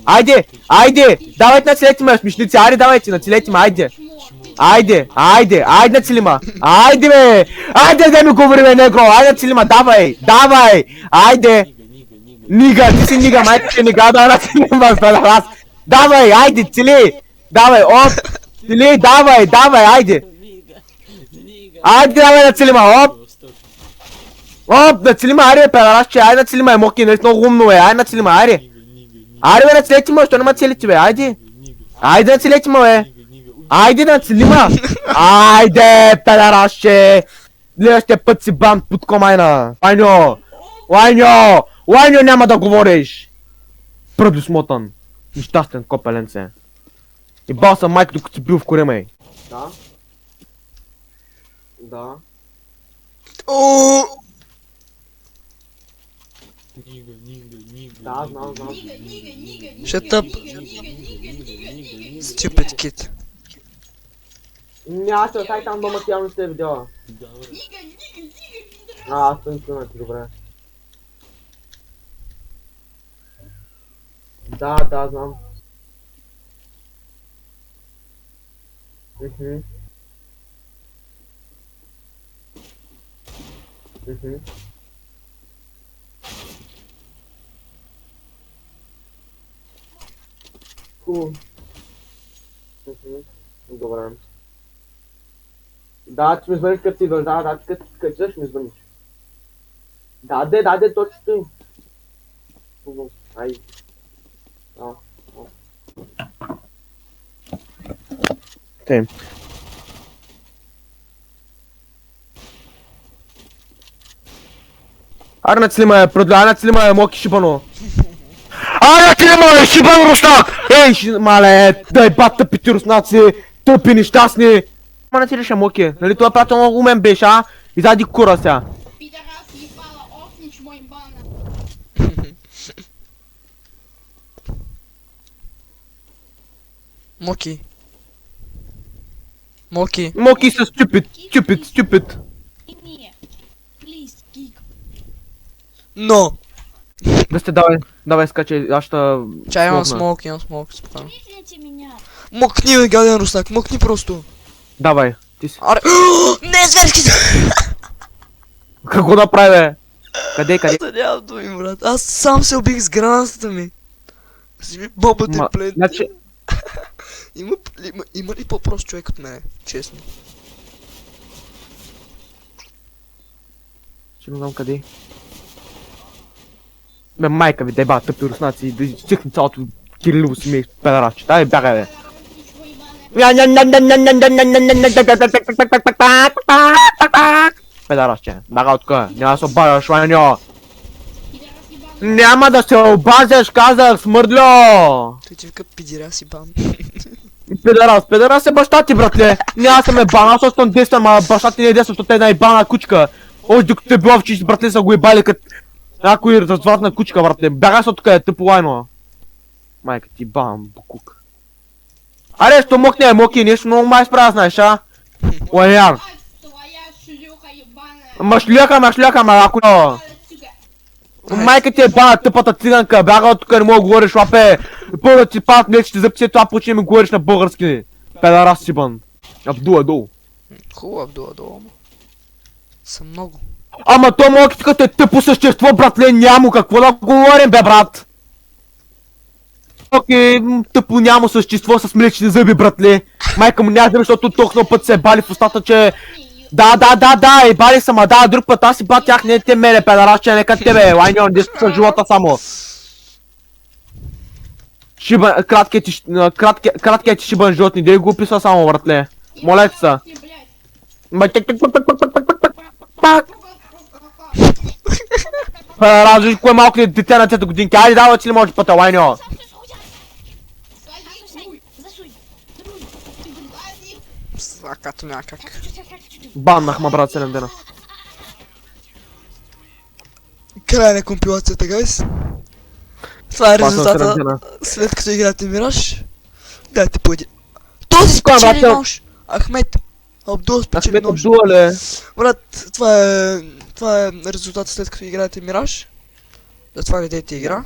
Айде! Давайте нацелете ме, смешници, айде давайте, нацелете ме, айде! Айде нацели ме! Айде бе! Айде да ми говори бе, негро! Айде нацели ме, давай! Айде! Нига, ти си нига, майка ти нига, да нацели ме, педерас! Давай, айде, цели! Давай, оп! Цели, давай, айде! Айде, давай нацели ме, оп! Оп, нацели ме, айде, педерасче, айде нацели ме, моки, нещо много умно е, айде нацели ме, айде! Айде бе, нацелете ме, що не ме целите бе, айде! Айде нацелете ме бе! Айде нацели ме! Айде, педерасче! Следващия път си бан под комайна! Лайньо, няма да говориш! Предусмотан! Нещастен копеленце! И бал съм майка, докато си бил в корема й. Да. Да, знам. Shut up. Stupid kid. Аз се остави там дома, явно сте видео. Аз съм снимати, добре. Да, знам. Добре. Да, че ми звъниш като си идваш, да, като ще ми звъниш. Да, точно ти. Ай. Тем. Аре нацели ме, моки шибано. Аре нацели ме, шибан руснак! Ей, мале, дай бат тъпите руснаци, тъпи нещастни. Ма нацелише моки, нали това приятел много умен беше, а? Изади кура сега. Пидорас ебала, офнич мой бана. Моки. Моки са stupid. Please, geek. Но! Да сте, давай скачай, аз ще... Чай, имам смок, спокойно. Викните меня. Мокни, бе, гаден руснак, мокни просто. Давай, ти си. Аре, не, зверски! Какво направи, бе? Къде? Аз нямам думи, брат. Аз сам се убих с гранатата ми. Вземи бомбата и плен. Значи... Има ли по-прост човек от мене? Честно. Ще не знам къде. Бе, майка ви, деба, тъпи руснаци, да изчихни цялото Кирилово семейство, педерасче. Дай, бягай, бе. Педерасче, бягай от тука, няма да се обаждаш, Лайньо. Няма да се обаждаш, казах, смърдло! Той ти вика пидирас и бан. Педерас е баща ти, братле! Няма се ме бана, аз съм действам, а баща ти не е действам, защото те една ебана кучка. Още докато те бил вчиш, братле, са го ебали като някой развратна кучка, братле. Бягай се от тук, е тъпо Лайно. Майка ти бам, букук. Аре, що мокне, моки, нещо много май справя, знаеш, а? Лайняр. Твоя шлюха ебана. Ма шляха, ако... Майка ти е бана, тъпата циганка, бяга от тук, не мога да говориш, лапе. Пълна ти пат, не ще записи това, почне ми говориш на български. Педерас си бън. Абдул. Хубаво, Абдул, ама. Са много. Ама то моки като е тъпо същество, братле, няма какво да говорим, бе, брат. Моки, тъпо няма същество с млечни зъби, братле. Майка му няма, защото толкова път се е бали в устата, че... Да, ебали съм, да, друг път аз си бат тях, не те мене, педерасче, нека тебе, Лайньо, не са живота само. Шибан, краткият ти шибан животни, дей го описва само, братле. Моля ти са. Педерас, виж кое малко дете на 10 годинки, айде давай си ли може пътя, Лайньо. Сакато някак. Баннах ма, брат, 7 дена. Край на компилацията, гайс. Това е резултата след като играете Мираж. Дайте по един. Този спечели нож! Ахмед! Абдул спечели нож. Брат, това е резултата след като играете Мираж. Затова не дейте игра.